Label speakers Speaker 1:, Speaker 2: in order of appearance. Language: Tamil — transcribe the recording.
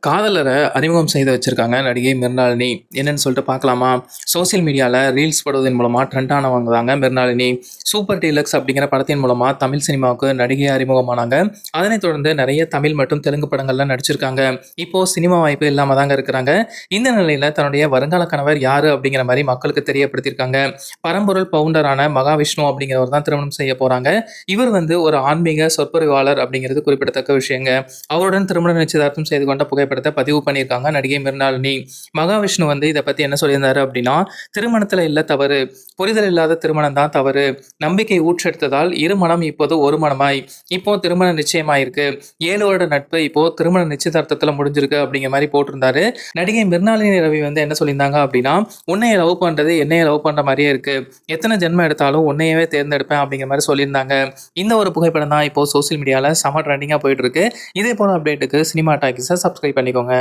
Speaker 1: காதலர அறிமுகம் செய்து வச்சிருக்காங்க நடிகை மிர்னாலினி. என்னன்னு சொல்லிட்டு பார்க்கலாமா? சோசியல் மீடியால ரீல்ஸ் போடுவதன் மூலமா ட்ரெண்ட் ஆனவங்க தாங்க மிர்னாலினி. சூப்பர் டீலக்ஸ் அப்படிங்கிற படத்தின் மூலமா தமிழ் சினிமாவுக்கு நடிகையா அறிமுகமானாங்க. அதனைத் தொடர்ந்து நிறைய தமிழ் மற்றும் தெலுங்கு படங்கள்ல நடிச்சிருக்காங்க. இப்போ சினிமா வாய்ப்பு இல்லாம தாங்க இருக்கிறாங்க. இந்த நிலையில தன்னுடைய வருங்கால கணவர் யாரு அப்படிங்கிற மாதிரி மக்களுக்கு தெரியப்படுத்தியிருக்காங்க. பரம்பொருள் பவுண்டரான மகாவிஷ்ணு அப்படிங்கிறவர் தான் திருமணம் செய்ய போறாங்க. இவர் ஒரு ஆன்மீக சொற்பொழிவாளர் அப்படிங்கிறது குறிப்பிடத்தக்க விஷயங்க. அவருடன் திருமண நிச்சயதார்த்தம் செய்து கொண்ட புகைப்படத்தை பதிவு பண்ணியிருக்காங்க நடிகை மிர்னாலினி. மகாவிஷ்ணு இதை பத்தி என்ன சொல்லியிருந்தாரு அப்படின்னா, திருமணத்துல இல்ல தவறு, புரிதல் இல்லாத திருமணம் தான் தவறு. நம்பிக்கை ஊற்றெடுத்ததால் இரு மனம் இப்போது ஒரு மனமாய் இப்போ திருமணம் நிச்சயமாயிருக்கு. 7 வருட நட்பு இப்போ திருமண நிச்சயதார்த்தத்துல முடிஞ்சிருக்கு அப்படிங்கிற மாதிரி போட்டிருந்தாரு. நடிகை மிர்னாலினி ரவி என்ன சொல்லியிருந்தாங்க அப்படின்னா, உன்னைய லவ் பண்றது என்னைய லவ் பண்ற மாதிரியே இருக்கு. எத்தனை ஜென்மம் எடுத்தாலும் உன்னையவே தேர்ந்தெடுப்பேன் அப்படிங்கிற மாதிரி சொல்லியிருந்தாங்க. இந்த ஒரு புகைப்படம் தான் இப்போ சோசியல் மீடியால செம ட்ரெண்டிங்கா போயிட்டு இருக்கு. இதே போல அப்டேட்டுக்கு சினிமா டாக்கீஸை சப்ஸ்கிரைப் பண்ணிக்கோங்க.